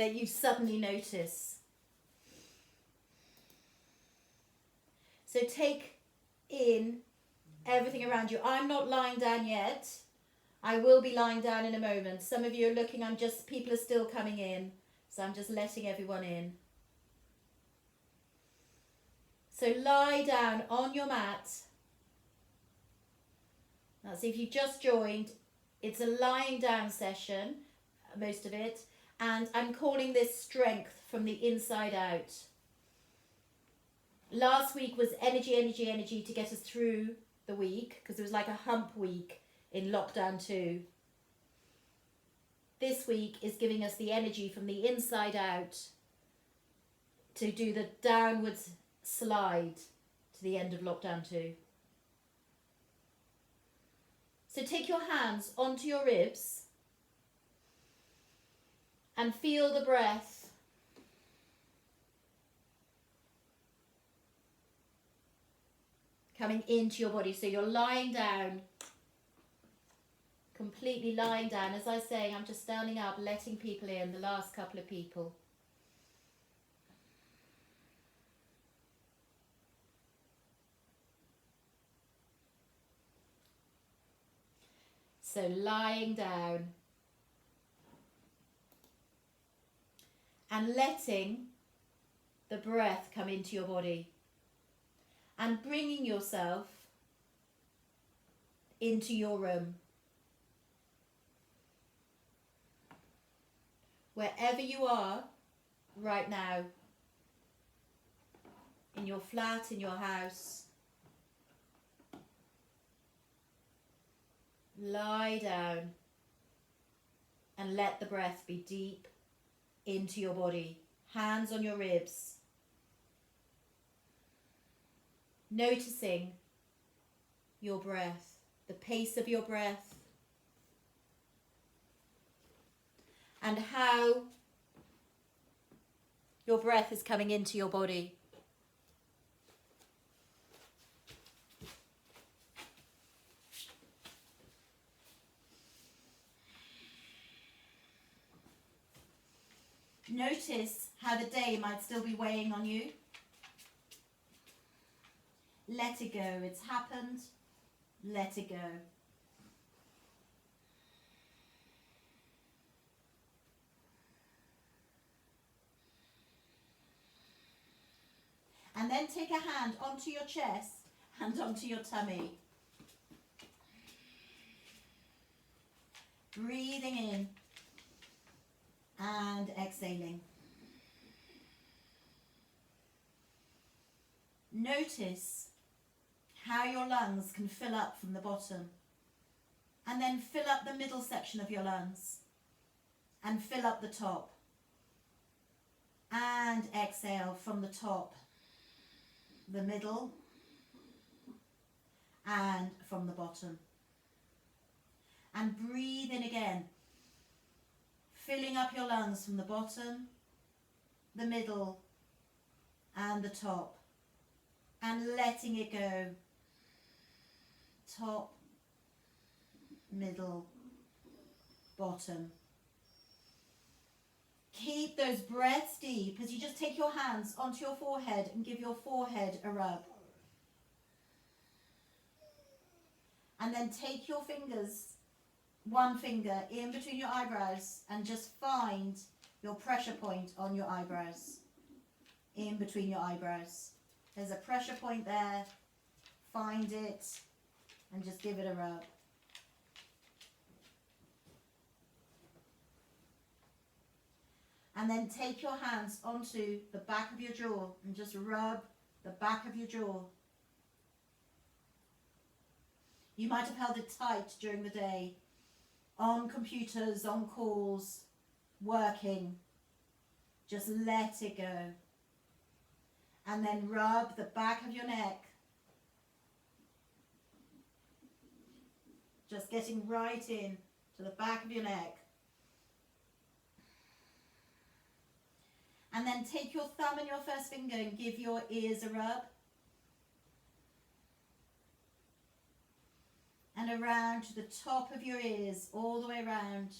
that you suddenly notice. So take in everything around you. I'm not lying down yet. I will be lying down in a moment. Some of you are looking, people are still coming in. So I'm just letting everyone in. So lie down on your mat. Now, see if you just joined, it's a lying down session, most of it, and I'm calling this strength from the inside out. Last week was energy, energy, energy to get us through the week, because it was like a hump week in lockdown 2. This week is giving us the energy from the inside out to do the downwards slide to the end of lockdown 2. So take your hands onto your ribs and feel the breath. Coming into your body. So you're lying down, completely lying down. As I say, I'm just standing up, letting people in, the last couple of people. So lying down and letting the breath come into your body and bringing yourself into your room. Wherever you are right now, in your flat, in your house, lie down and let the breath be deep into your body. Hands on your ribs. Noticing your breath, the pace of your breath, and how your breath is coming into your body. Notice how the day might still be weighing on you. Let it go. It's happened. Let it go. And then take a hand onto your chest and onto your tummy. Breathing in and exhaling. Notice how your lungs can fill up from the bottom, and then fill up the middle section of your lungs and fill up the top, and exhale from the top, the middle, and from the bottom. And breathe in again, filling up your lungs from the bottom, the middle, and the top, and letting it go. Top, middle, bottom. Keep those breaths deep as you just take your hands onto your forehead and give your forehead a rub. And then take your fingers, one finger in between your eyebrows, and just find your pressure point on your eyebrows, in between your eyebrows. There's a pressure point there. Find it and just give it a rub. And then take your hands onto the back of your jaw and just rub the back of your jaw. You might have held it tight during the day, on computers, on calls, working. Just let it go. And then rub the back of your neck. Just getting right in to the back of your neck. And then take your thumb and your first finger and give your ears a rub. And around to the top of your ears, all the way around.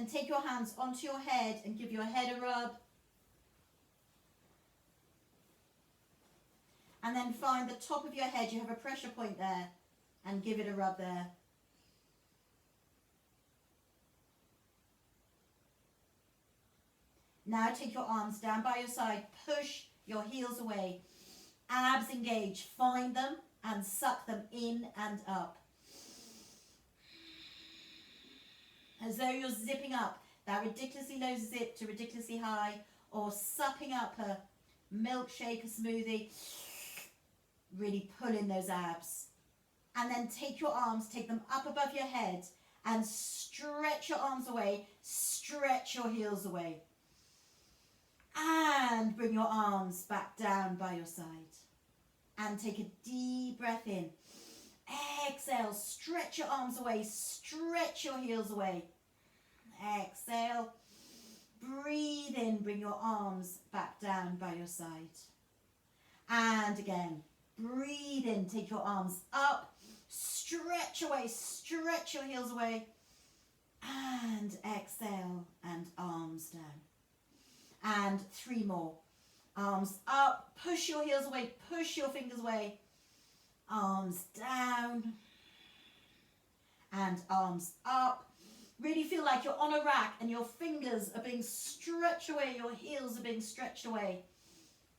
then take your hands onto your head and give your head a rub. And then find the top of your head, you have a pressure point there, and give it a rub there. Now take your arms down by your side, push your heels away, abs engage, find them and suck them in and up. As though you're zipping up that ridiculously low zip to ridiculously high, or supping up a milkshake, a smoothie. Really pull in those abs. And then take your arms, take them up above your head and stretch your arms away, stretch your heels away. And bring your arms back down by your side. And take a deep breath in. Exhale, stretch your arms away, stretch your heels away. Exhale, breathe in, bring your arms back down by your side. And again, breathe in, take your arms up, stretch away, stretch your heels away. And exhale, and arms down. And 3 more. Arms up, push your heels away, push your fingers away. Arms down. And arms up. Really feel like you're on a rack and your fingers are being stretched away, your heels are being stretched away.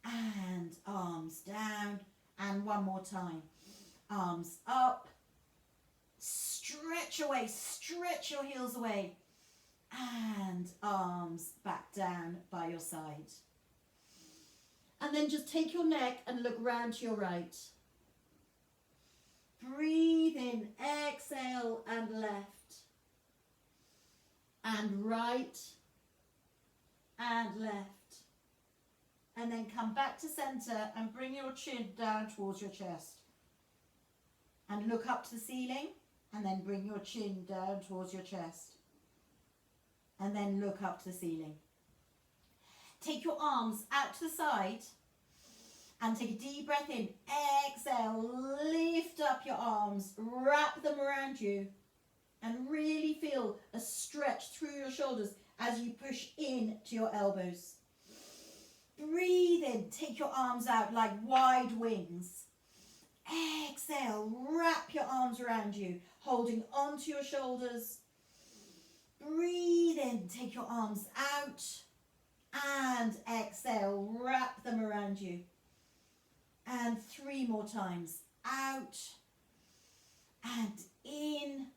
And arms down. And 1 more time. Arms up. Stretch away, stretch your heels away. And arms back down by your side. And then just take your neck and look round to your right. Breathe in, exhale, and left. And right, and left. And then come back to center and bring your chin down towards your chest. And look up to the ceiling, and then bring your chin down towards your chest. And then look up to the ceiling. Take your arms out to the side and take a deep breath in. Exhale, lift up your arms, wrap them around you and really feel a stretch through your shoulders as you push in to your elbows. Breathe in, take your arms out like wide wings. Exhale, wrap your arms around you, holding onto your shoulders. Breathe in, take your arms out, and exhale, wrap them around you. And 3 more times, out, and in,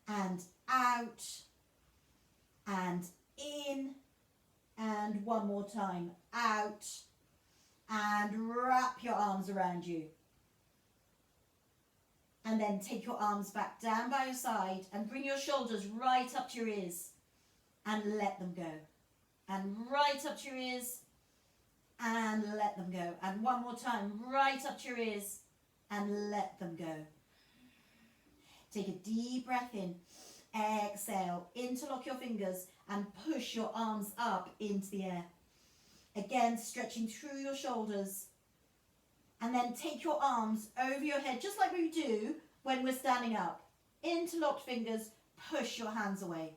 and out, and in, and 1 more time, out, and wrap your arms around you. And then take your arms back down by your side and bring your shoulders right up to your ears and let them go. And right up to your ears and let them go. And 1 more time, right up to your ears and let them go. Take a deep breath in. Exhale, interlock your fingers and push your arms up into the air. Again, stretching through your shoulders. And then take your arms over your head, just like we do when we're standing up. Interlocked fingers, push your hands away.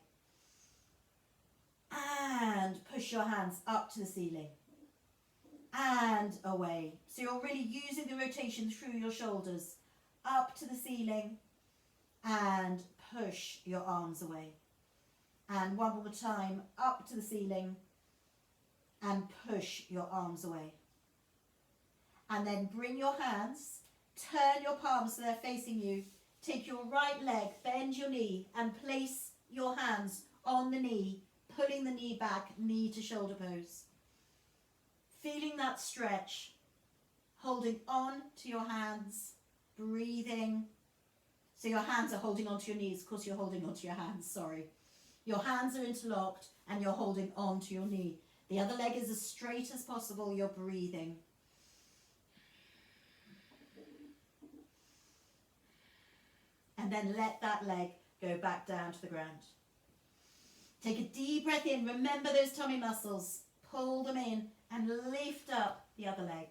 And push your hands up to the ceiling. And away. So you're really using the rotation through your shoulders. Up to the ceiling. And push your arms away. And 1 more time, up to the ceiling. And push your arms away. And then bring your hands, turn your palms so they're facing you. Take your right leg, bend your knee and place your hands on the knee, pulling the knee back, knee to shoulder pose. Feeling that stretch, holding on to your hands, breathing. So your hands are holding onto your knees. Of course you're holding onto your hands, sorry. Your hands are interlocked and you're holding onto your knee. The other leg is as straight as possible, you're breathing. And then let that leg go back down to the ground. Take a deep breath in. Remember those tummy muscles. Pull them in and lift up the other leg.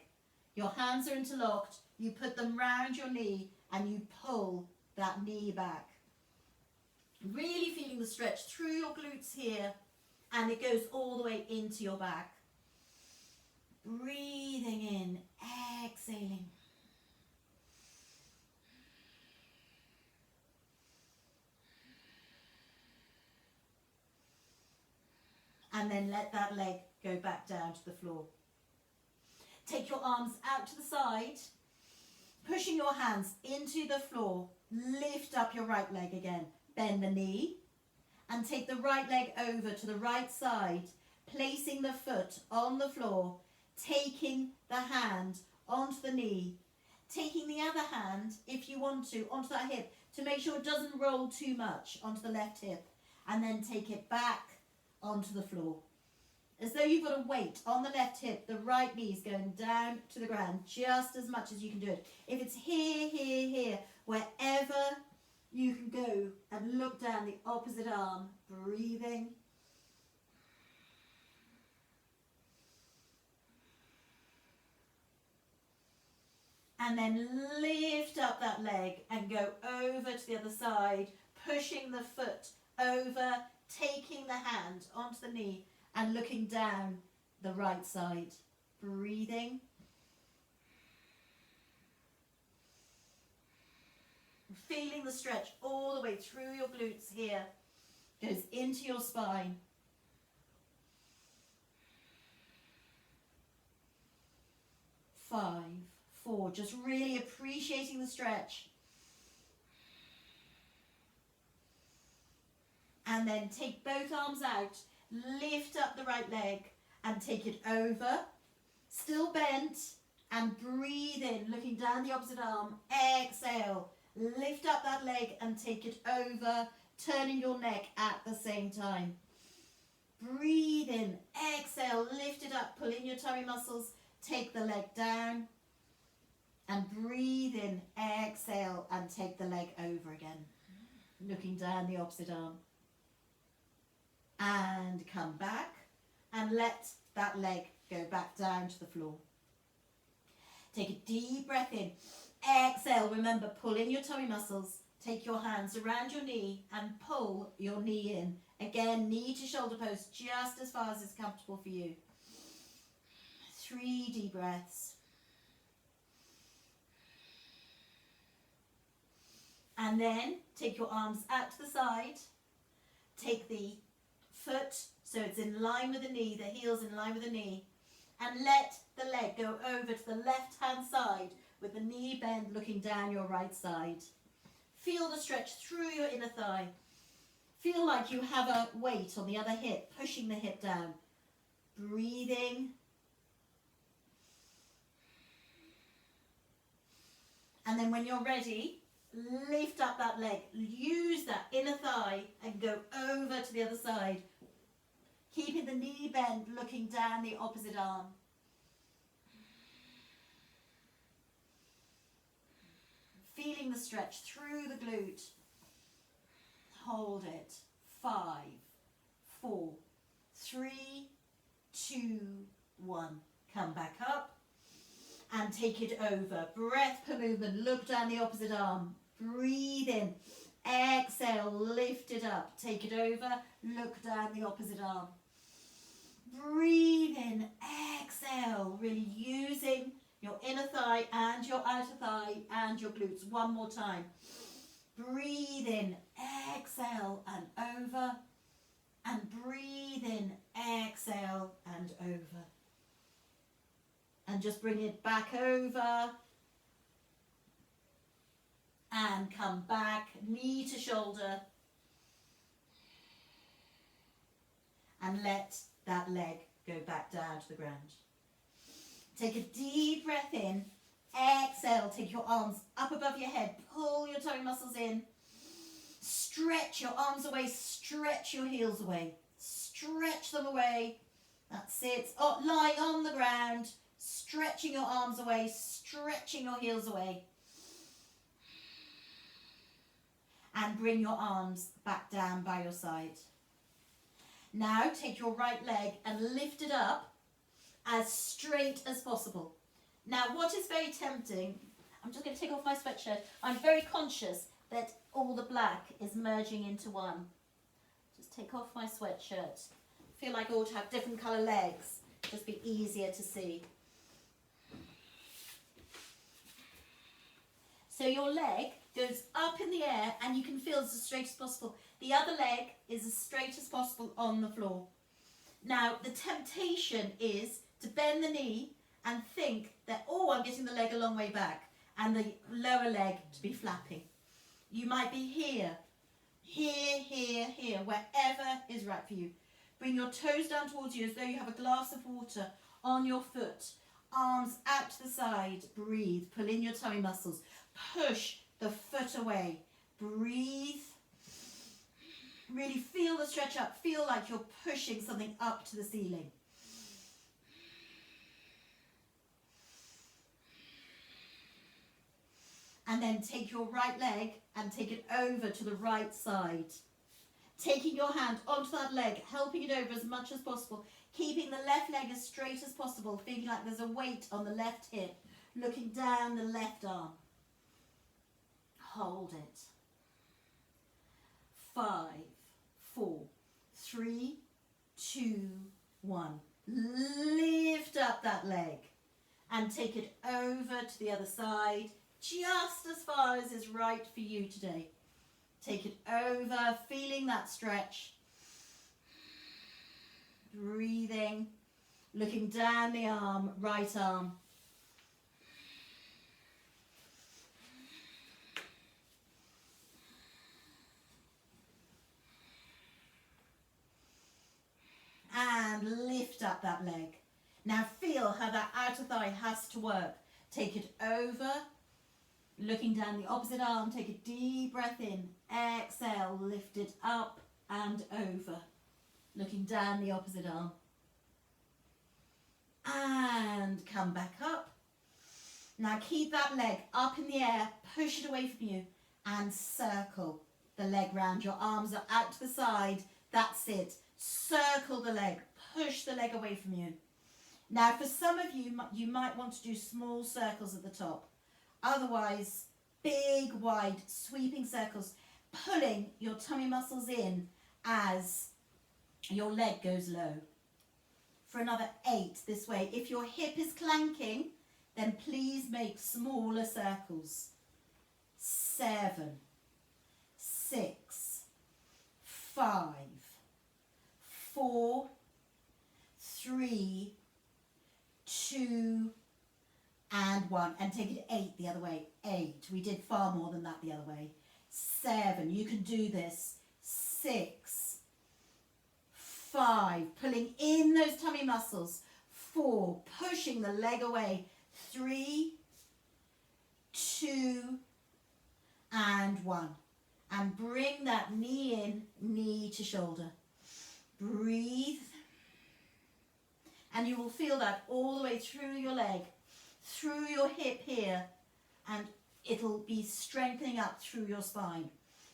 Your hands are interlocked. You put them round your knee and you pull that knee back. Really feeling the stretch through your glutes here, and it goes all the way into your back. Breathing in, exhaling. And then let that leg go back down to the floor. Take your arms out to the side, pushing your hands into the floor. Lift up your right leg again. Bend the knee and take the right leg over to the right side, placing the foot on the floor, taking the hand onto the knee, taking the other hand, if you want to, onto that hip to make sure it doesn't roll too much onto the left hip, and then take it back onto the floor. As though you've got a weight on the left hip, the right knee is going down to the ground just as much as you can do it. If it's here, here, here, wherever you can go and look down the opposite arm, breathing. And then lift up that leg and go over to the other side, pushing the foot over, taking the hand onto the knee and looking down the right side. Breathing. Feeling the stretch all the way through your glutes here. Goes into your spine. Five, four, just really appreciating the stretch. And then take both arms out, lift up the right leg and take it over, still bent, and breathe in, looking down the opposite arm. Exhale, lift up that leg and take it over, turning your neck at the same time. Breathe in, exhale, lift it up, pull in your tummy muscles, take the leg down, and breathe in, exhale, and take the leg over again, looking down the opposite arm. And come back and let that leg go back down to the floor. Take a deep breath in. Exhale, remember, pull in your tummy muscles. Take your hands around your knee and pull your knee in. Again, knee to shoulder pose, just as far as is comfortable for you. 3 deep breaths. And then take your arms out to the side. Take the foot so it's in line with the knee, the heel's in line with the knee, and let the leg go over to the left hand side with the knee bend looking down your right side. Feel the stretch through your inner thigh. Feel like you have a weight on the other hip, pushing the hip down. Breathing. And then when you're ready, lift up that leg. Use that inner thigh and go over to the other side. Keeping the knee bend, looking down the opposite arm. Feeling the stretch through the glute. Hold it. 5, 4, 3, 2, 1. Come back up and take it over. Breath per movement. Look down the opposite arm. Breathe in. Exhale. Lift it up. Take it over. Look down the opposite arm. Breathe in. Exhale. Really using your inner thigh and your outer thigh and your glutes. One more time. Breathe in. Exhale and over. And breathe in. Exhale and over. And just bring it back over. And come back, knee to shoulder. And let that leg go back down to the ground. Take a deep breath in. Exhale, take your arms up above your head. Pull your tummy muscles in. Stretch your arms away. Stretch your heels away. Stretch them away. That's it. Oh, lying on the ground. Stretching your arms away. Stretching your heels away. And bring your arms back down by your side. Now take your right leg and lift it up as straight as possible. Now what is very tempting, I'm just going to take off my sweatshirt. I'm very conscious that all the black is merging into one. Just take off my sweatshirt. Feel like I ought to have different colour legs. Just be easier to see. So your leg goes up in the air and you can feel it's as straight as possible. The other leg is as straight as possible on the floor. Now the temptation is to bend the knee and think that, oh, I'm getting the leg a long way back, and the lower leg to be flapping. You might be here, here, here, here, wherever is right for you. Bring your toes down towards you as though you have a glass of water on your foot. Arms out to the side. Breathe. Pull in your tummy muscles. Push the foot away. Breathe. Really feel the stretch up. Feel like you're pushing something up to the ceiling. And then take your right leg and take it over to the right side. Taking your hand onto that leg, helping it over as much as possible. Keeping the left leg as straight as possible, feeling like there's a weight on the left hip. Looking down the left arm. Hold it. 5, 4, 3, 2, 1. Lift up that leg and take it over to the other side, just as far as is right for you today. Take it over, feeling that stretch. Breathing, looking down the arm, right arm. And lift up that leg. Now feel how that outer thigh has to work. Take it over, looking down the opposite arm. Take a deep breath in. Exhale, lift it up and over. Looking down the opposite arm. And come back up. Now keep that leg up in the air. Push it away from you and circle the leg round. Your arms are out to the side. That's it. Circle the leg. Push the leg away from you. Now for some of you, you might want to do small circles at the top. Otherwise, big, wide, sweeping circles, pulling your tummy muscles in as your leg goes low. For another 8 this way. If your hip is clanking, then please make smaller circles. 7, 6, 5, 4, 3, 2, and 1. And take it 8 the other way. 8. We did far more than that the other way. 7. You can do this. 6, 5. Pulling in those tummy muscles. 4. Pushing the leg away. 3, 2, and 1. And bring that knee in, knee to shoulder. Breathe. And you will feel that all the way through your leg, through your hip here, and it'll be strengthening up through your spine.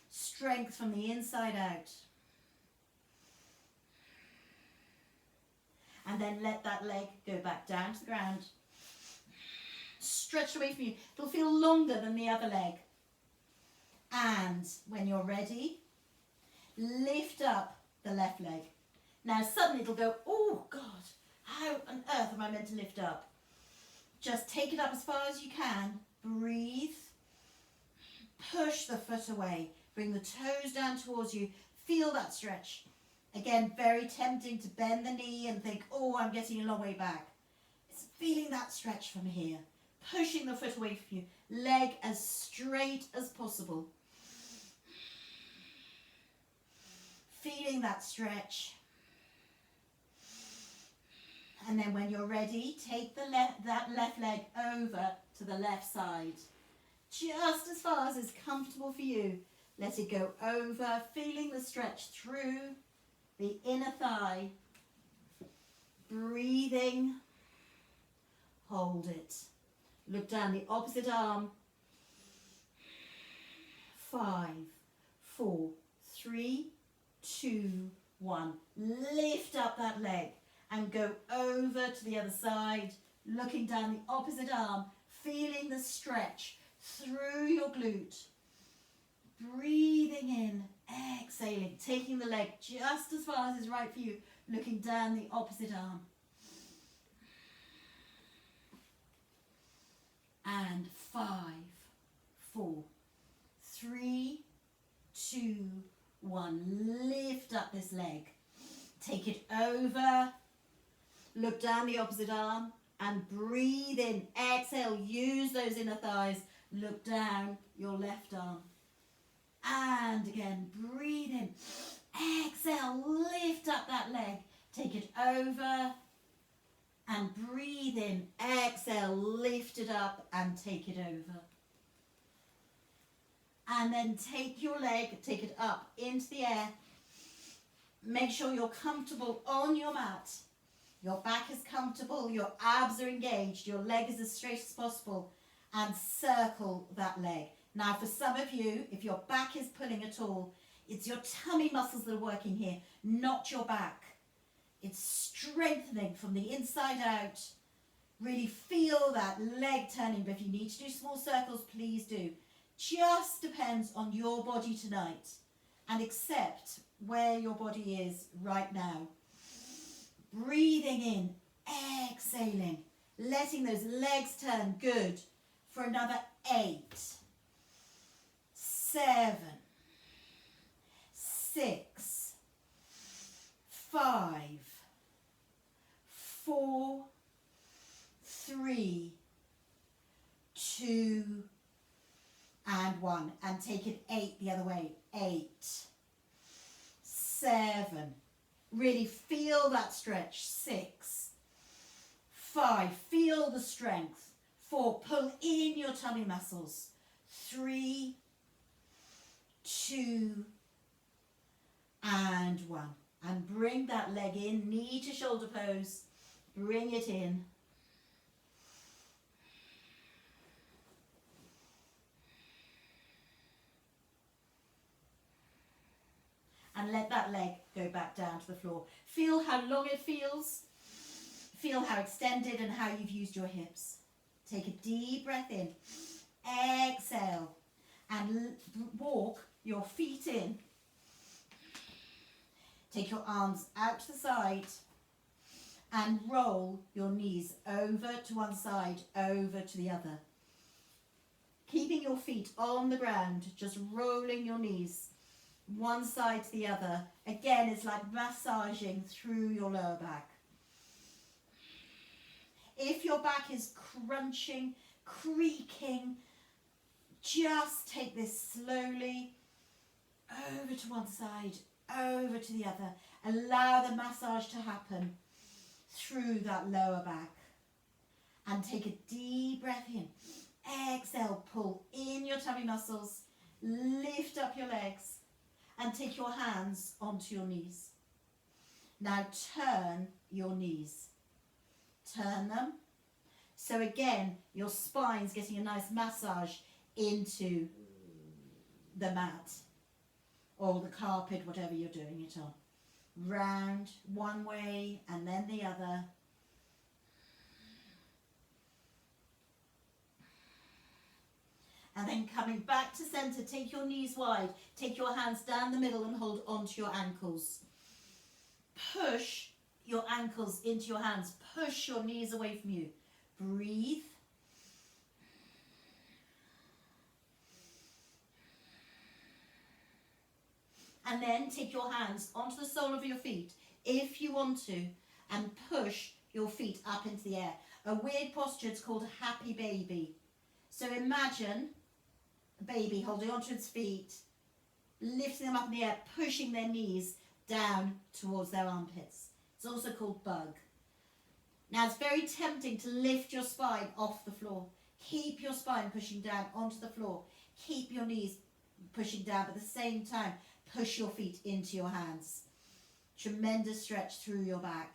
Strength from the inside out. And then let that leg go back down to the ground. Stretch away from you. It'll feel longer than the other leg. And when you're ready, lift up the left leg. Now suddenly it'll go, oh God, how on earth am I meant to lift up? Just take it up as far as you can. Breathe. Push the foot away. Bring the toes down towards you. Feel that stretch. Again, very tempting to bend the knee and think, oh, I'm getting a long way back. It's feeling that stretch from here. Pushing the foot away from you. Leg as straight as possible. Feeling that stretch. And then when you're ready, take that left leg over to the left side. Just as far as is comfortable for you. Let it go over, feeling the stretch through the inner thigh. Breathing. Hold it. Look down the opposite arm. 5, 4, 3, 2, 1. Lift up that leg and go over to the other side, looking down the opposite arm, feeling the stretch through your glute. Breathing in, exhaling, taking the leg just as far as is right for you, looking down the opposite arm. And 5, 4, 3, 2, 1. Lift up this leg. Take it over. Look down the opposite arm and breathe in. Exhale. Use those inner thighs. Look down your left arm. And again, breathe in. Exhale. Lift up that leg. Take it over. And breathe in. Exhale. Lift it up and take it over. And then take your leg, take it up into the air. Make sure you're comfortable on your mat. Your back is comfortable, your abs are engaged, your leg is as straight as possible, and circle that leg. Now for some of you, if your back is pulling at all, it's your tummy muscles that are working here, not your back. It's strengthening from the inside out. Really feel that leg turning, but if you need to do small circles, please do. Just depends on your body tonight, and accept where your body is right now. Breathing in, exhaling, letting those legs turn. Good. For another 8, 7, 6, 5, 4, 3, 2, and 1. And take it 8 the other way. 8, 7. Really feel that stretch. 6, 5. Feel the strength. 4. Pull in your tummy muscles. 3, 2, and 1. And bring that leg in. Knee to shoulder pose. Bring it in. And let that leg go back down to the floor. Feel how long it feels. Feel how extended and how you've used your hips. Take a deep breath in. Exhale. And walk your feet in. Take your arms out to the side. And roll your knees over to one side, over to the other. Keeping your feet on the ground, just rolling your knees one side to the other. Again, it's like massaging through your lower back. If your back is crunching, creaking, just take this slowly over to one side, over to the other. Allow the massage to happen through that lower back. And take a deep breath in. Exhale, pull in your tummy muscles, lift up your legs, and take your hands onto your knees. Now turn your knees. Turn them. So again, your spine's getting a nice massage into the mat or the carpet, whatever you're doing it on. Round one way and then the other. And then coming back to center, take your knees wide. Take your hands down the middle and hold onto your ankles. Push your ankles into your hands. Push your knees away from you. Breathe. And then take your hands onto the sole of your feet, if you want to, and push your feet up into the air. A weird posture, it's called a happy baby. So imagine a baby holding onto its feet, lifting them up in the air, pushing their knees down towards their armpits. It's also called bug. Now it's very tempting to lift your spine off the floor. Keep your spine pushing down onto the floor. Keep your knees pushing down, but at the same time, push your feet into your hands. Tremendous stretch through your back.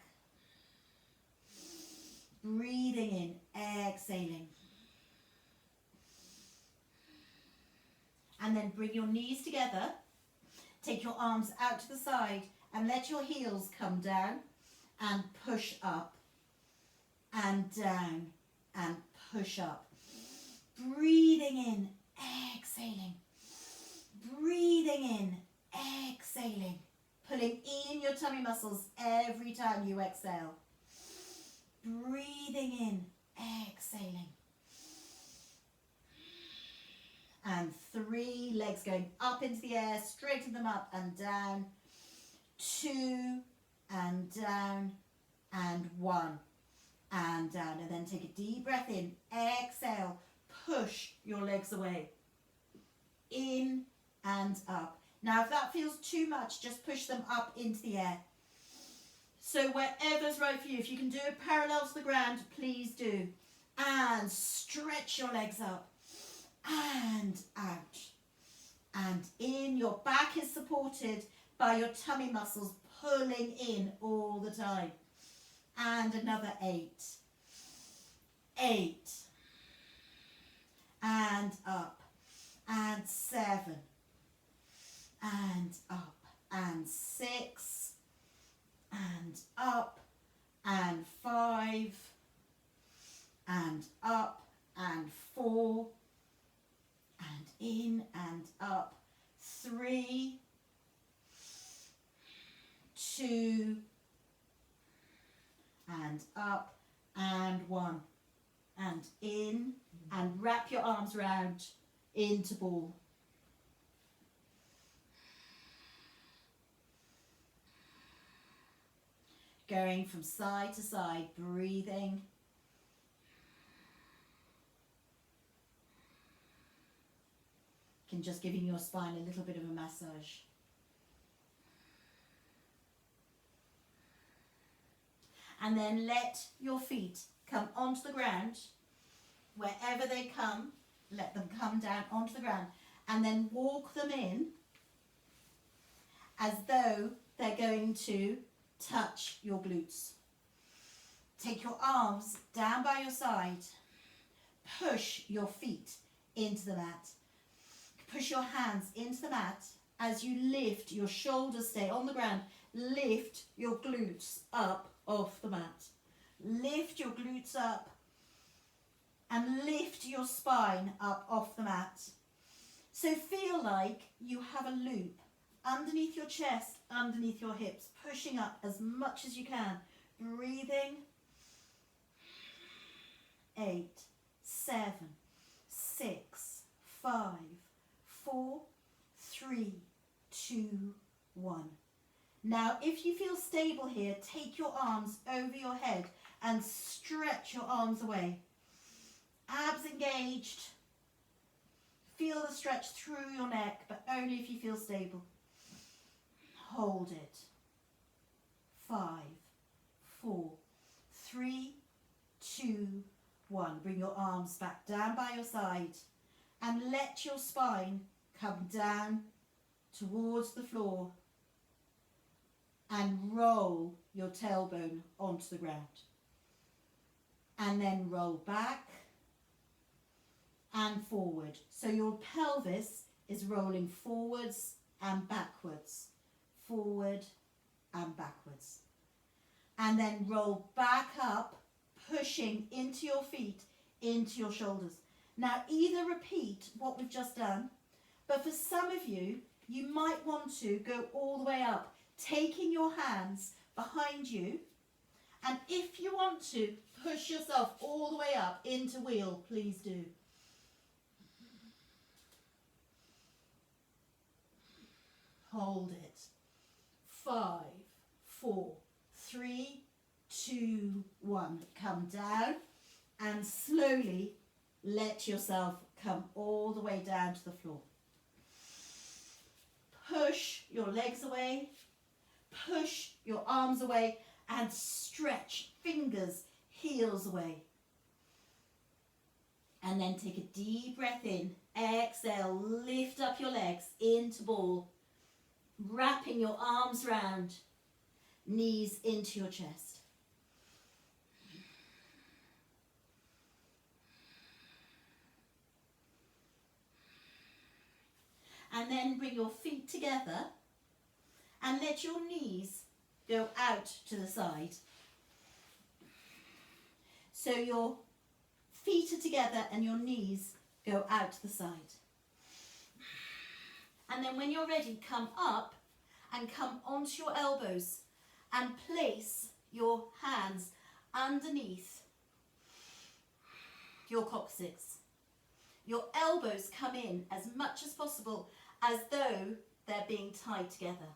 Breathing in, exhaling. And then bring your knees together. Take your arms out to the side and let your heels come down and push up and down and push up. Breathing in, exhaling. Breathing in, exhaling, pulling in your tummy muscles every time you exhale. Breathing in, exhaling. And 3, legs going up into the air, straighten them up and down. 2, and down, and 1, and down. And then take a deep breath in, exhale, push your legs away. In and up. Now if that feels too much, just push them up into the air. So wherever's right for you, if you can do it parallel to the ground, please do. And stretch your legs up. And out. And in, your back is supported by your tummy muscles pulling in all the time. And another 8. 8. And up. And 7. And up. And 6. And up. And 5. And up. And 4. And in and up. 3, 2, and up, and 1, and in, and wrap your arms round into ball. Going from side to side, breathing. And just giving your spine a little bit of a massage. And then let your feet come onto the ground. Wherever they come, let them come down onto the ground. And then walk them in as though they're going to touch your glutes. Take your arms down by your side. Push your feet into the mat. Push your hands into the mat as you lift, your shoulders stay on the ground. Lift your glutes up off the mat. Lift your glutes up and lift your spine up off the mat. So feel like you have a loop underneath your chest, underneath your hips, pushing up as much as you can. Breathing. 8, 7, 6, 5, 4, 3, 2, 1. Now, if you feel stable here, take your arms over your head and stretch your arms away. Abs engaged. Feel the stretch through your neck, but only if you feel stable. Hold it. 5, 4, 3, 2, 1. Bring your arms back down by your side and let your spine come down towards the floor and roll your tailbone onto the ground. And then roll back and forward. So your pelvis is rolling forwards and backwards. Forward and backwards. And then roll back up, pushing into your feet, into your shoulders. Now either repeat what we've just done, but for some of you, you might want to go all the way up, taking your hands behind you. And if you want to push yourself all the way up into wheel, please do. Hold it. 5, 4, 3, 2, 1. Come down and slowly let yourself come all the way down to the floor. Push your legs away, push your arms away, and stretch fingers, heels away. And then take a deep breath in, exhale, lift up your legs into ball, wrapping your arms round, knees into your chest. And then bring your feet together and let your knees go out to the side. So your feet are together and your knees go out to the side. And then when you're ready, come up and come onto your elbows and place your hands underneath your coccyx. Your elbows come in as much as possible as though they're being tied together.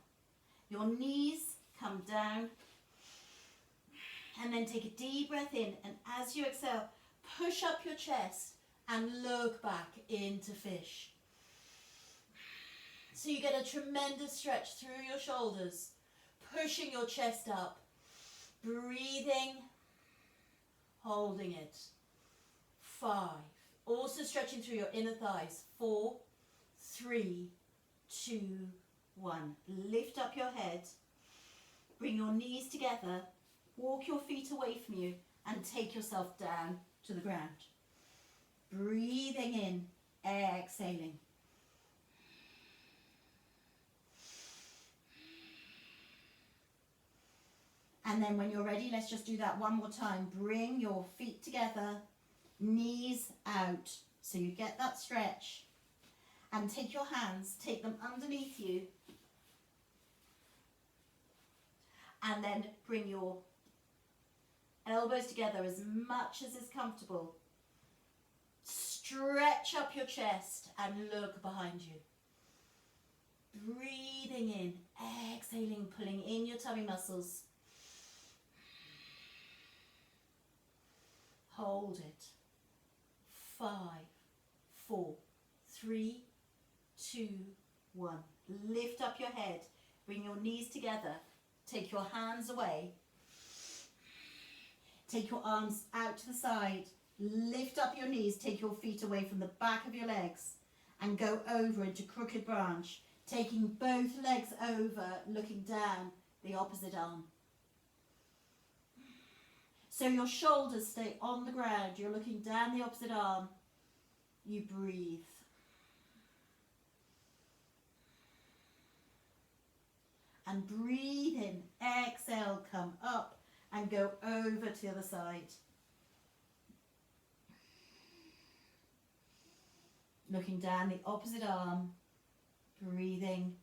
Your knees come down, and then take a deep breath in, and as you exhale, push up your chest and look back into fish. So you get a tremendous stretch through your shoulders, pushing your chest up, breathing, holding it. 5. Also stretching through your inner thighs. 4, 3, 2, 1. Lift up your head. Bring your knees together. Walk your feet away from you and take yourself down to the ground. Breathing in, exhaling. And then when you're ready, let's just do that one more time. Bring your feet together, knees out, so you get that stretch. And take your hands, take them underneath you. And then bring your elbows together as much as is comfortable. Stretch up your chest and look behind you. Breathing in, exhaling, pulling in your tummy muscles. Hold it. 5, 4, 3, 2, 1. Lift up your head. Bring your knees together. Take your hands away. Take your arms out to the side. Lift up your knees. Take your feet away from the back of your legs and go over into crooked branch. Taking both legs over, looking down the opposite arm. So your shoulders stay on the ground. You're looking down the opposite arm. You breathe. And breathe in. Exhale, come up and go over to the other side. Looking down the opposite arm. Breathing.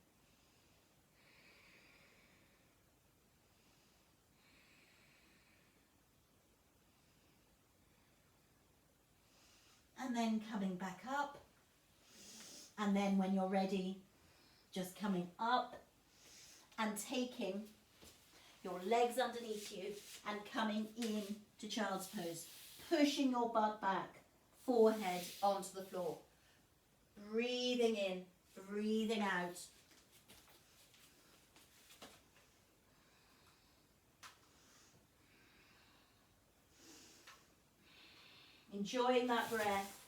And then coming back up. And then when you're ready, just coming up and taking your legs underneath you and coming in to child's pose. Pushing your butt back, forehead onto the floor. Breathing in, breathing out. Enjoying that breath.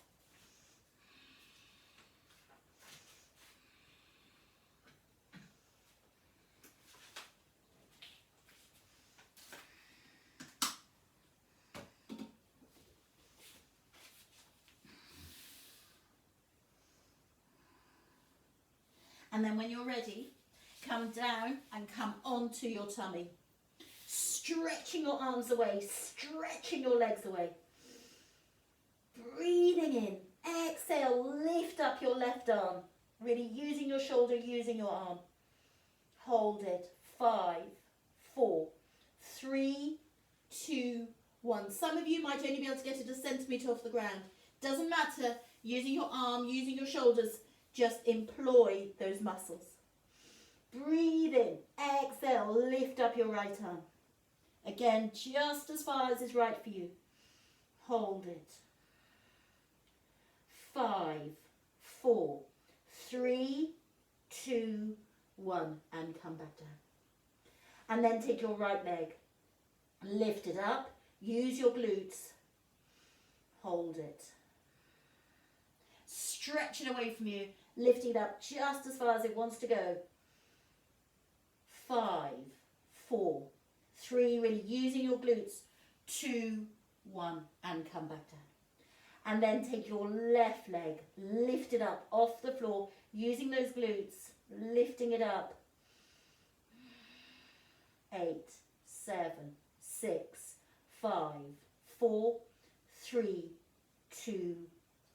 And then when you're ready, come down and come onto your tummy. Stretching your arms away, stretching your legs away. Breathing in, exhale, lift up your left arm. Really using your shoulder, using your arm. Hold it. 5, 4, 3, 2, 1. Some of you might only be able to get it a centimetre off the ground. Doesn't matter, using your arm, using your shoulders, just employ those muscles. Breathe in, exhale, lift up your right arm. Again, just as far as is right for you. Hold it. 5, 4, 3, 2, 1, and come back down. And then take your right leg, lift it up, use your glutes, hold it. Stretch it away from you, lifting it up just as far as it wants to go. 5, 4, 3, really using your glutes, 2, 1, and come back down. And then take your left leg, lift it up off the floor, using those glutes, lifting it up. 8, 7, 6, 5, 4, 3, 2,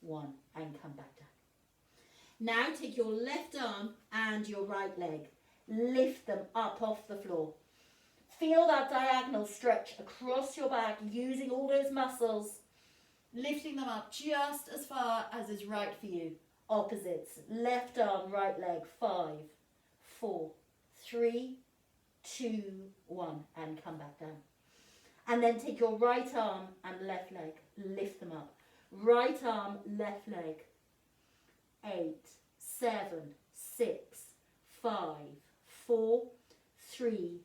1, and come back down. Now take your left arm and your right leg. Lift them up off the floor. Feel that diagonal stretch across your back using all those muscles. Lifting them up just as far as is right for you. Opposites. Left arm, right leg. 5, 4, 3, 2, 1. And come back down. And then take your right arm and left leg. Lift them up. Right arm, left leg. 8, 7, 6, 5, 4, 3,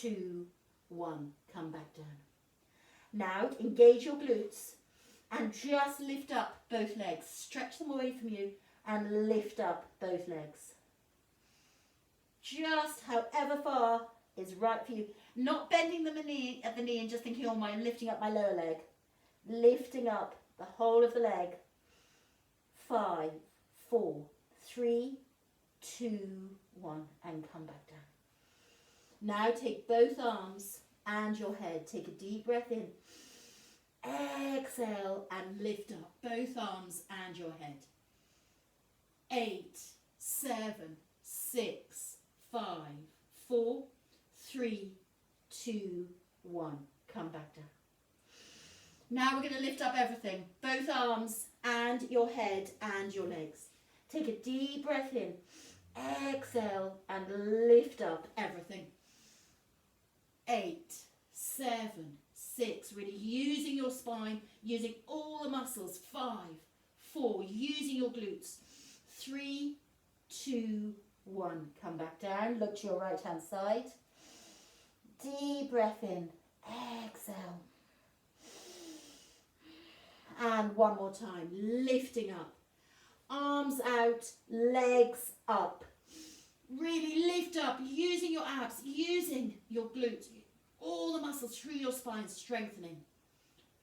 2, 1. Come back down. Now engage your glutes and just lift up both legs. Stretch them away from you and lift up both legs. Just however far is right for you. Not bending the knee at the knee and just thinking, oh, I'm lifting up my lower leg. Lifting up the whole of the leg. 5, 4, 3, 2, 1. And come back down. Now take both arms and your head. Take a deep breath in. Exhale and lift up both arms and your head. 8, 7, 6, 5, 4, 3, 2, 1. Come back down. Now we're going to lift up everything. Both arms and your head and your legs. Take a deep breath in. Exhale and lift up everything. 8, 7, 6. Really using your spine, using all the muscles. 5, 4. Using your glutes. 3, 2, 1. Come back down. Look to your right hand side. Deep breath in. Exhale. And one more time. Lifting up. Arms out. Legs up. Really lift up. Using your abs. Using your glutes. All the muscles through your spine. Strengthening.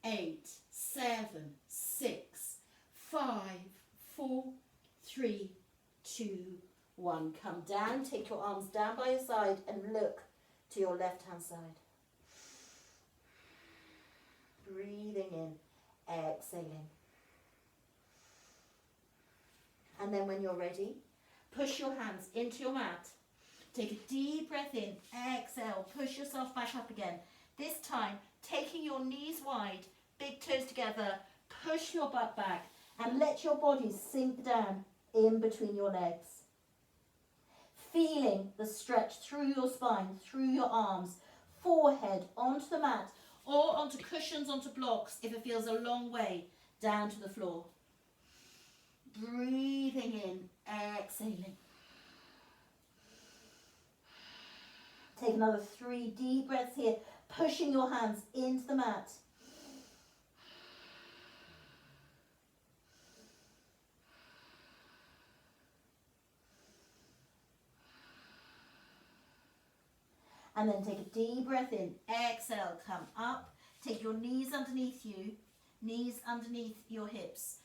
8, 7, 6, 5, 4, 3, 2, 1. Come down. Take your arms down by your side and look to your left hand side. Breathing in. Exhaling. And then when you're ready, push your hands into your mat. Take a deep breath in. Exhale. Push yourself back up again. This time, taking your knees wide, big toes together, push your butt back and let your body sink down in between your legs. Feeling the stretch through your spine, through your arms, forehead onto the mat or onto cushions, onto blocks if it feels a long way down to the floor. Breathing in, exhaling. Take another 3 deep breaths here, pushing your hands into the mat. And then take a deep breath in. Exhale, come up. Take your knees underneath you. Knees underneath your hips.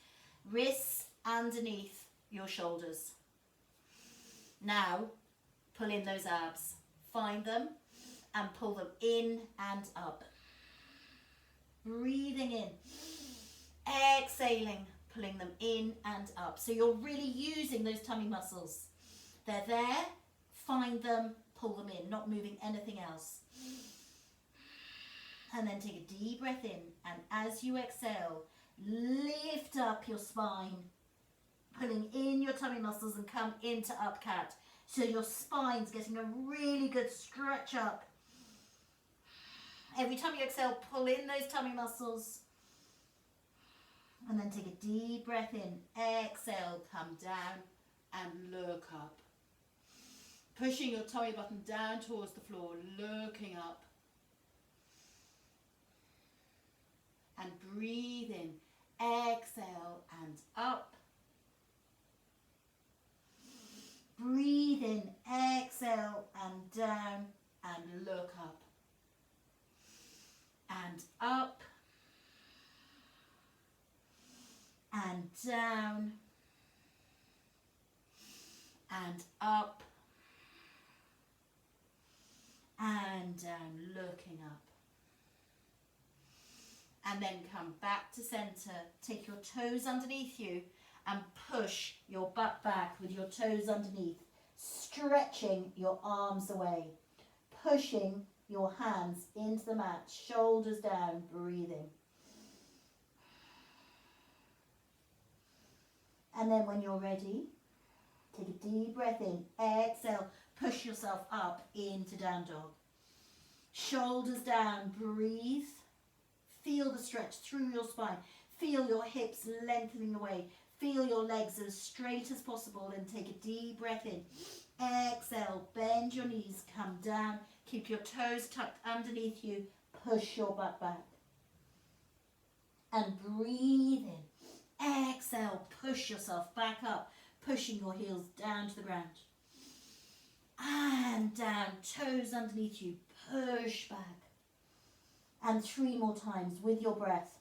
Wrists underneath your shoulders. Now, pull in those abs. Find them and pull them in and up. Breathing in. Exhaling, pulling them in and up. So you're really using those tummy muscles. They're there. Find them. Pull them in, not moving anything else. And then take a deep breath in. And as you exhale, lift up your spine, pulling in your tummy muscles and come into up cat. So your spine's getting a really good stretch up. Every time you exhale, pull in those tummy muscles. And then take a deep breath in. Exhale, come down and look up. Pushing your tummy button down towards the floor, looking up. And breathe in. Exhale and up. Breathe in. Exhale and down and look up. And up. And down. And up. And down, looking up. And then come back to center. Take your toes underneath you and push your butt back with your toes underneath, stretching your arms away, pushing your hands into the mat, shoulders down, breathing. And then when you're ready, take a deep breath in, exhale, push yourself up into down dog. Shoulders down, breathe. Feel the stretch through your spine. Feel your hips lengthening away. Feel your legs as straight as possible and take a deep breath in. Exhale, bend your knees, come down. Keep your toes tucked underneath you. Push your butt back. And breathe in. Exhale, push yourself back up, pushing your heels down to the ground. And down, toes underneath you, push back. And 3 more times with your breath.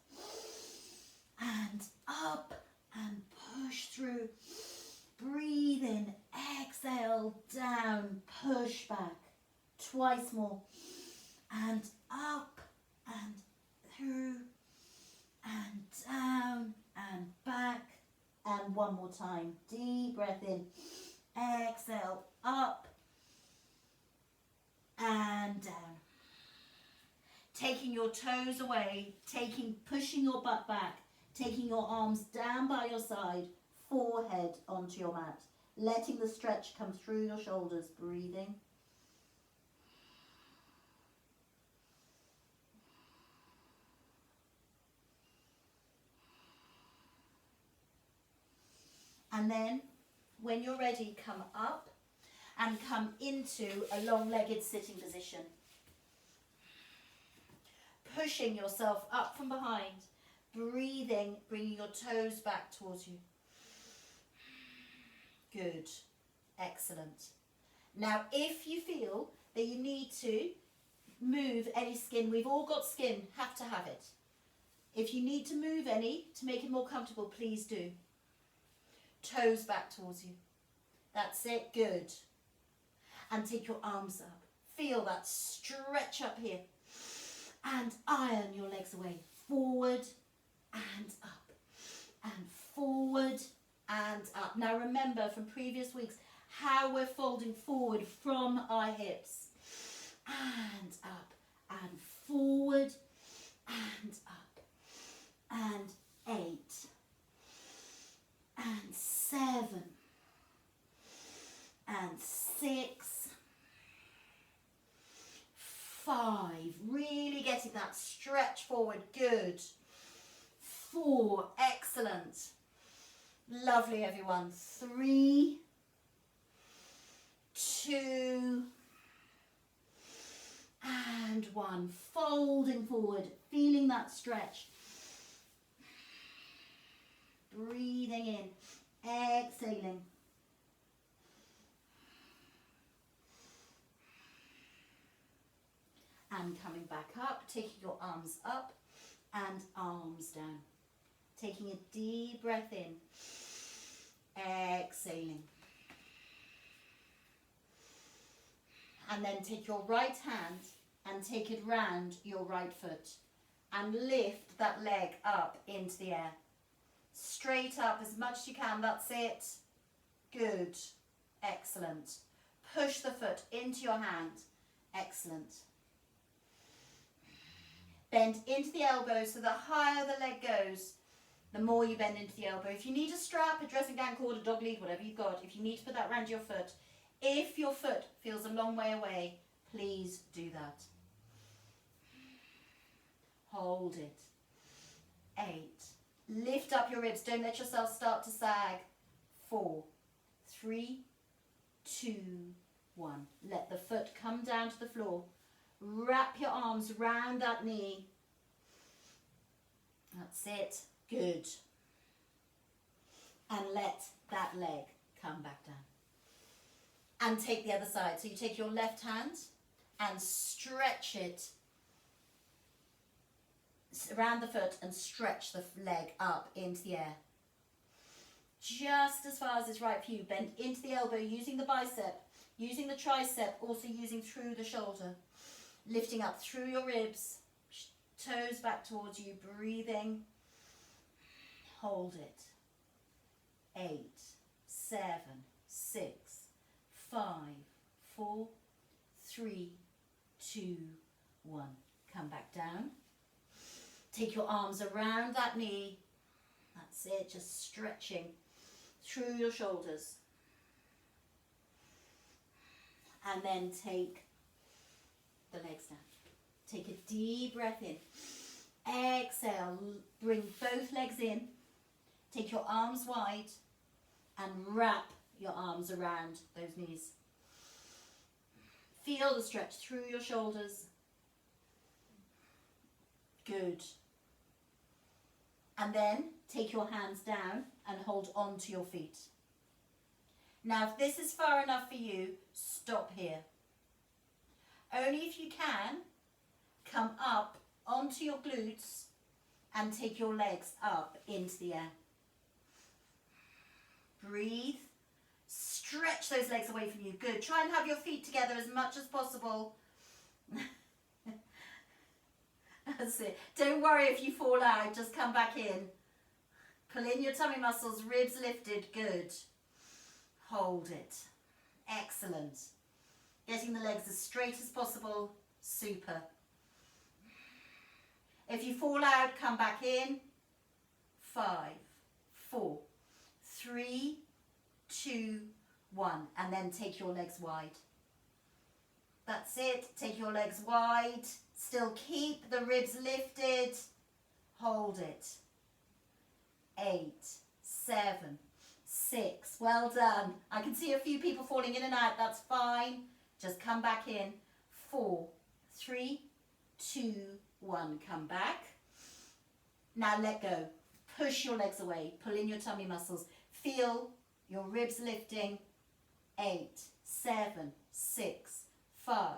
And up and push through. Breathe in, exhale, down, push back. Twice more. And up and through and down and back. And 1 more time. Deep breath in. Exhale, up and down. Taking your toes away, pushing your butt back, taking your arms down by your side, forehead onto your mat. Letting the stretch come through your shoulders, breathing. And then, when you're ready, come up and come into a long-legged sitting position. Pushing yourself up from behind, breathing, bringing your toes back towards you. Good. Excellent. Now, if you feel that you need to move any skin, we've all got skin, have to have it. If you need to move any to make it more comfortable, please do. Toes back towards you. That's it. Good. And take your arms up. Feel that stretch up here. And iron your legs away. Forward and up. And forward and up. Now remember from previous weeks how we're folding forward from our hips. And up. And forward and up. And 8. And 7. And 6. 5. Really getting that stretch forward. Good. 4. Excellent. Lovely, everyone. 3. 2. And 1. Folding forward. Feeling that stretch. Breathing in. Exhaling. And coming back up, taking your arms up and arms down. Taking a deep breath in. Exhaling. And then take your right hand and take it round your right foot. And lift that leg up into the air. Straight up as much as you can. That's it. Good. Excellent. Push the foot into your hand. Excellent. Bend into the elbow, so the higher the leg goes, the more you bend into the elbow. If you need a strap, a dressing gown cord, a dog lead, whatever you've got, if you need to put that around your foot, if your foot feels a long way away, please do that. Hold it. 8. Lift up your ribs. Don't let yourself start to sag. 4, 3, 2, 1. Let the foot come down to the floor. Wrap your arms round that knee. That's it. Good. And let that leg come back down. And take the other side. So you take your left hand and stretch it around the foot and stretch the leg up into the air. Just as far as is right for you. Bend into the elbow using the bicep, using the tricep, also using through the shoulder. Lifting up through your ribs, toes back towards you, breathing. Hold it. 8, 7, 6, 5, 4, 3, 2, 1. Come back down. Take your arms around that knee. That's it, just stretching through your shoulders. And then take the legs down. Take a deep breath in. Exhale, bring both legs in. Take your arms wide and wrap your arms around those knees. Feel the stretch through your shoulders. Good. And then take your hands down and hold on to your feet. Now, if this is far enough for you, stop here. Only if you can, come up onto your glutes and take your legs up into the air. Breathe. Stretch those legs away from you. Good. Try and have your feet together as much as possible. That's it. Don't worry if you fall out. Just come back in. Pull in your tummy muscles. Ribs lifted. Good. Hold it. Excellent. Getting the legs as straight as possible. Super. If you fall out, come back in. 5, 4, 3, 2, 1. And then take your legs wide. That's it. Take your legs wide. Still keep the ribs lifted. Hold it. 8, 7, 6. Well done. I can see a few people falling in and out. That's fine. Just come back in. 4, 3, 2, 1. Come back. Now let go. Push your legs away. Pull in your tummy muscles. Feel your ribs lifting. 8, 7, 6, 5,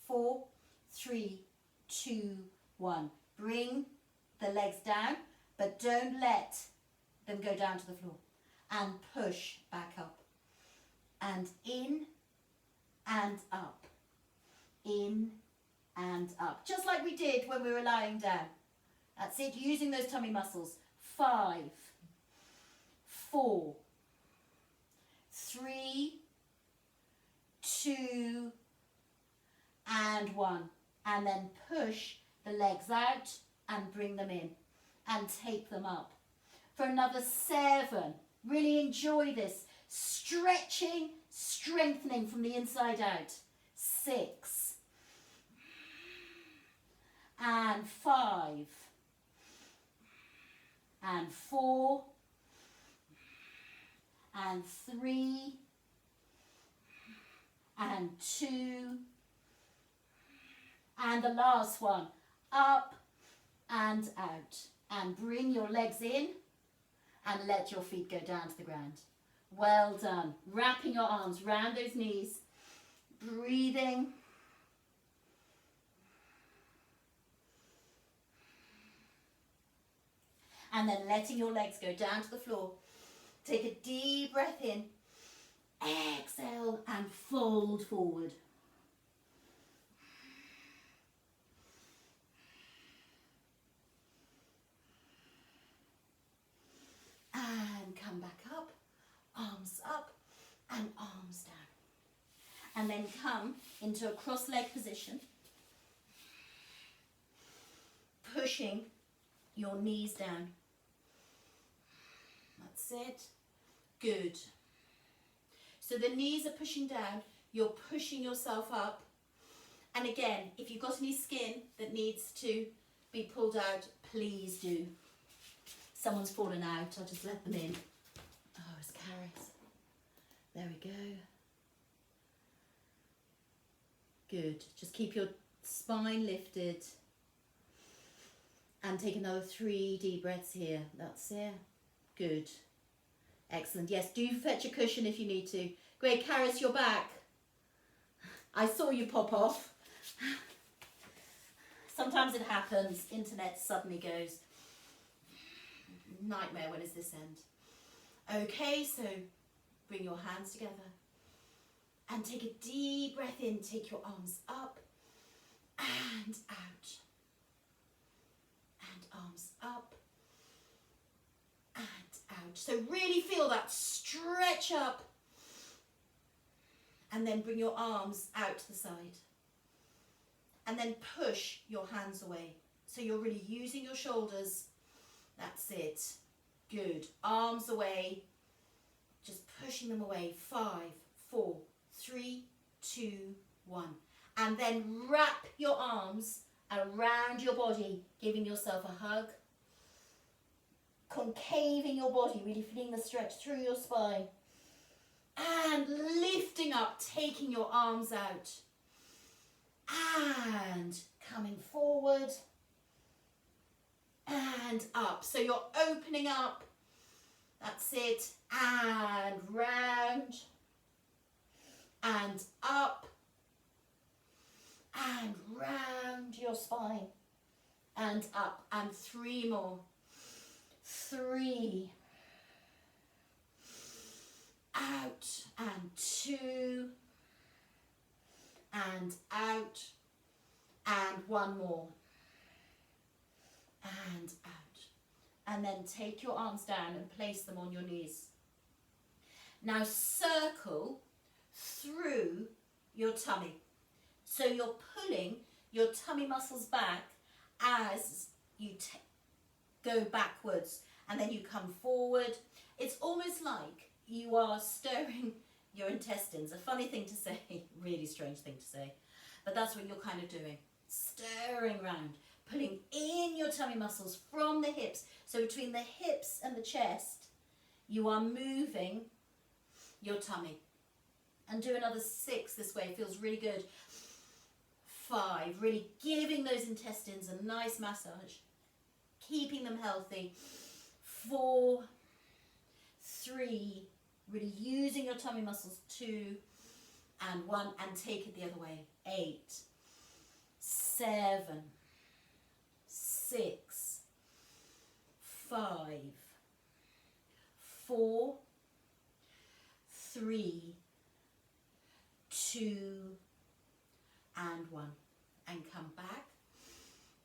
4, 3, 2, 1. Bring the legs down, but don't let them go down to the floor. And push back up. And in and up. In and up. Just like we did when we were lying down. That's it, using those tummy muscles. 5, 4, 3, 2, and 1. And then push the legs out and bring them in. And take them up. For another 7. Really enjoy this. Stretching, strengthening from the inside out. 6. And 5. And 4. And 3. And 2. And the last one. Up and out. And bring your legs in and let your feet go down to the ground. Well done. Wrapping your arms round those knees. Breathing. And then letting your legs go down to the floor. Take a deep breath in. Exhale and fold forward. And come back up, arms up and arms down. And then come into a cross-leg position, pushing your knees down. That's it. Good. So the knees are pushing down, you're pushing yourself up. And again, if you've got any skin that needs to be pulled out, please do. Someone's fallen out, I'll just let them in. Oh, it's carrots. There we go. Good. Just keep your spine lifted. And take another 3 deep breaths here. That's it. Good. Excellent. Yes, do fetch a cushion if you need to. Great, Karis, you're back. I saw you pop off. Sometimes it happens. Internet suddenly goes. Nightmare, when does this end? Okay, so bring your hands together and take a deep breath in. Take your arms up and out. And arms up and out. So really feel that stretch up. And then bring your arms out to the side. And then push your hands away. So you're really using your shoulders. That's it. Good. Arms away. Just pushing them away. 5, 4, 3, 2, 1. And then wrap your arms around your body, giving yourself a hug. Concaving your body, really feeling the stretch through your spine. And lifting up, taking your arms out. And coming forward. And up. So you're opening up. That's it. And round. And up. And round your spine. And up. And 3 more. 3. Out. And 2. And out. And 1 more. And out. And then take your arms down and place them on your knees. Now circle through your tummy. So you're pulling your tummy muscles back as you go backwards, and then you come forward. It's almost like you are stirring your intestines. A funny thing to say, really strange thing to say, but that's what you're kind of doing. Stirring around, pulling in your tummy muscles from the hips. So between the hips and the chest, you are moving your tummy. And do another 6 this way. It feels really good. 5, really giving those intestines a nice massage, keeping them healthy. 4, 3, really using your tummy muscles. 2 and 1, and take it the other way. 8, 7, 6, 5, 4, 3, 2 and 1. And come back.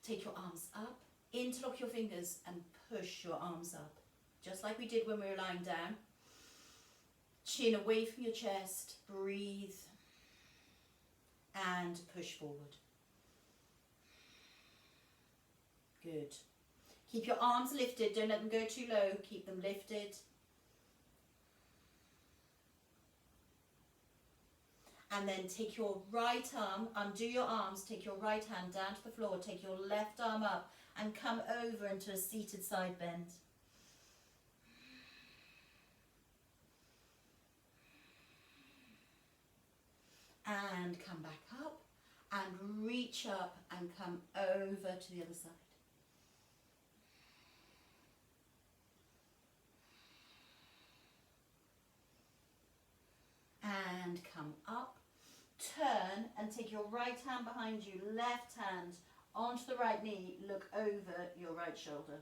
Take your arms up. Interlock your fingers and push your arms up. Just like we did when we were lying down. Chin away from your chest. Breathe. And push forward. Good. Keep your arms lifted. Don't let them go too low. Keep them lifted. And then take your right arm, undo your arms, take your right hand down to the floor, take your left arm up and come over into a seated side bend. And come back up and reach up and come over to the other side. And come up. Turn and take your right hand behind you, left hand onto the right knee, look over your right shoulder.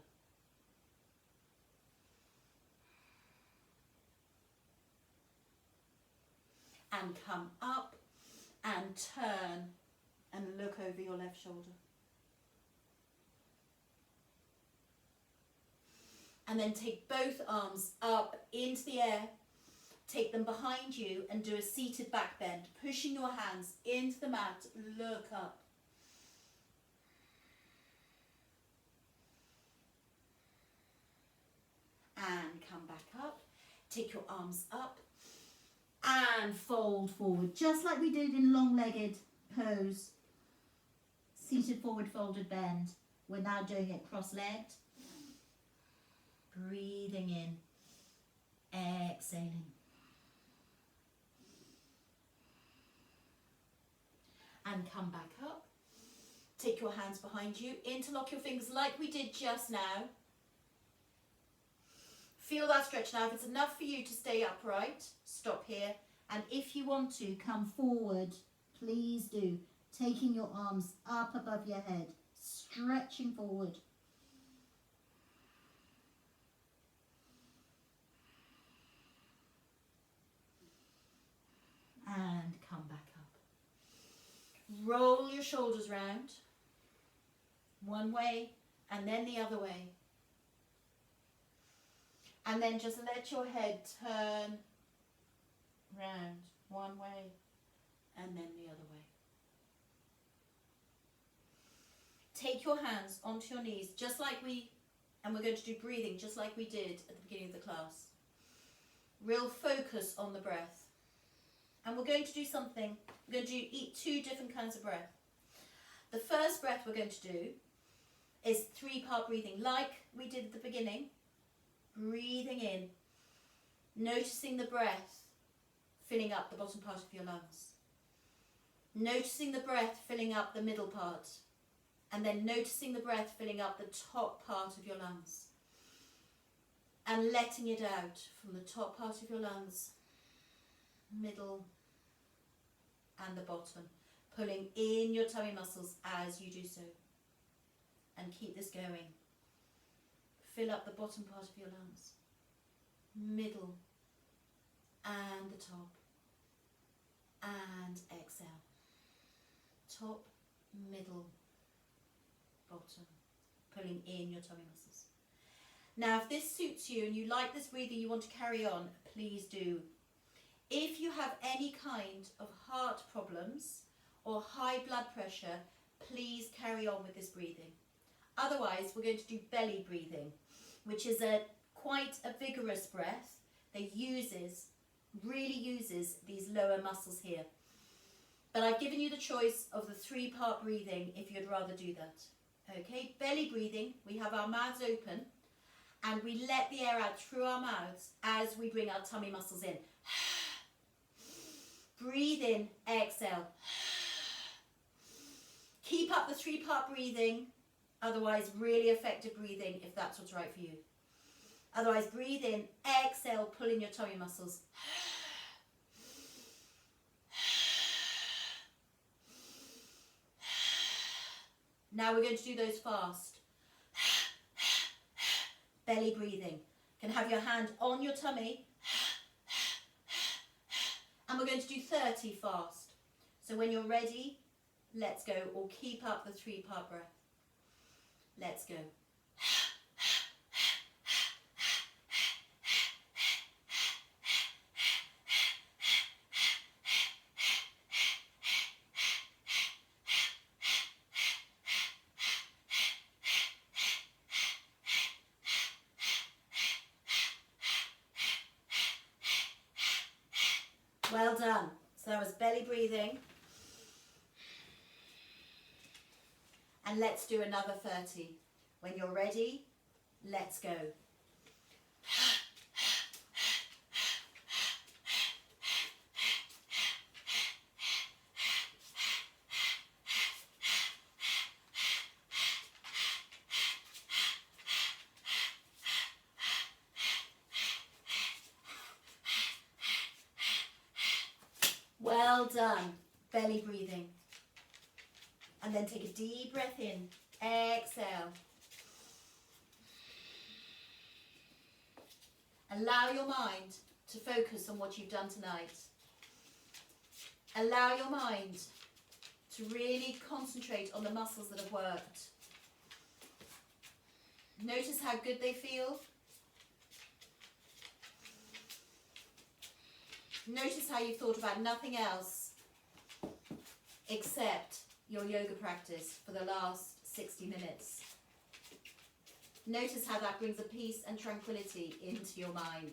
And come up and turn and look over your left shoulder. And then take both arms up into the air. Take them behind you and do a seated back bend, pushing your hands into the mat, look up. And come back up, take your arms up and fold forward, just like we did in long-legged pose. Seated forward folded bend. We're now doing it cross-legged. Breathing in, exhaling. And come back up. Take your hands behind you. Interlock your fingers like we did just now. Feel that stretch now. If it's enough for you to stay upright, stop here. And if you want to, come forward. Please do. Taking your arms up above your head. Stretching forward. And come back up. Roll your shoulders round, one way and then the other way. And then just let your head turn round one way and then the other way. Take your hands onto your knees just like and we're going to do breathing just like we did at the beginning of the class. Real focus on the breath. And we're going to do something, we're going to do two different kinds of breath. The first breath we're going to do is 3-part breathing like we did at the beginning. Breathing in, noticing the breath filling up the bottom part of your lungs. Noticing the breath filling up the middle part. And then noticing the breath filling up the top part of your lungs. And letting it out from the top part of your lungs, middle and the bottom. Pulling in your tummy muscles as you do so. And keep this going. Fill up the bottom part of your lungs, middle and the top, and exhale. Top, middle, bottom, pulling in your tummy muscles. Now if this suits you and you like this breathing, you want to carry on, please do. If you have any kind of heart problems or high blood pressure, please carry on with this breathing. Otherwise, we're going to do belly breathing, which is quite a vigorous breath that really uses these lower muscles here. But I've given you the choice of the 3-part breathing if you'd rather do that. Okay, belly breathing, we have our mouths open and we let the air out through our mouths as we bring our tummy muscles in. Breathe in, exhale. Keep up the 3-part breathing. Otherwise, really effective breathing if that's what's right for you. Otherwise, breathe in, exhale, pull in your tummy muscles. Now we're going to do those fast. Belly breathing. You can have your hand on your tummy. And we're going to do 30 fast. So when you're ready, let's go. Or keep up the 3-part breath. Let's go. Well done. So that was belly breathing. And let's do another 30. When you're ready, let's go. Well done. Belly breathing. And then take a deep breath in. Exhale. Allow your mind to focus on what you've done tonight. Allow your mind to really concentrate on the muscles that have worked. Notice how good they feel. Notice how you thought about nothing else except your yoga practice for the last 60 minutes. Notice how that brings a peace and tranquility into your mind.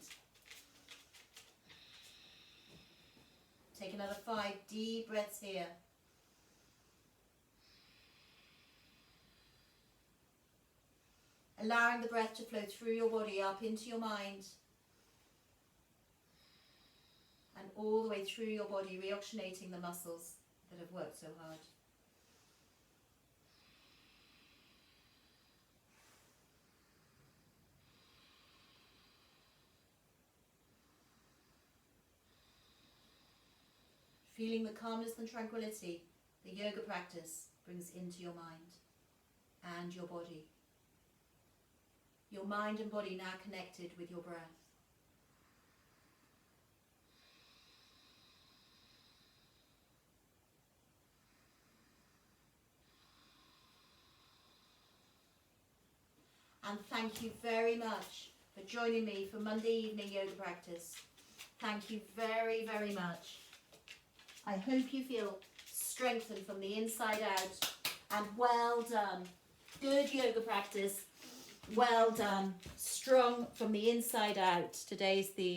Take another 5 deep breaths here. Allowing the breath to flow through your body up into your mind and all the way through your body, reoxygenating the muscles that have worked so hard. Feeling the calmness and tranquility the yoga practice brings into your mind and your body. Your mind and body now connected with your breath. And thank you very much for joining me for Monday evening yoga practice. Thank you very, very much. I hope you feel strengthened from the inside out, and well done. Good yoga practice. Well done. Strong from the inside out. Today's the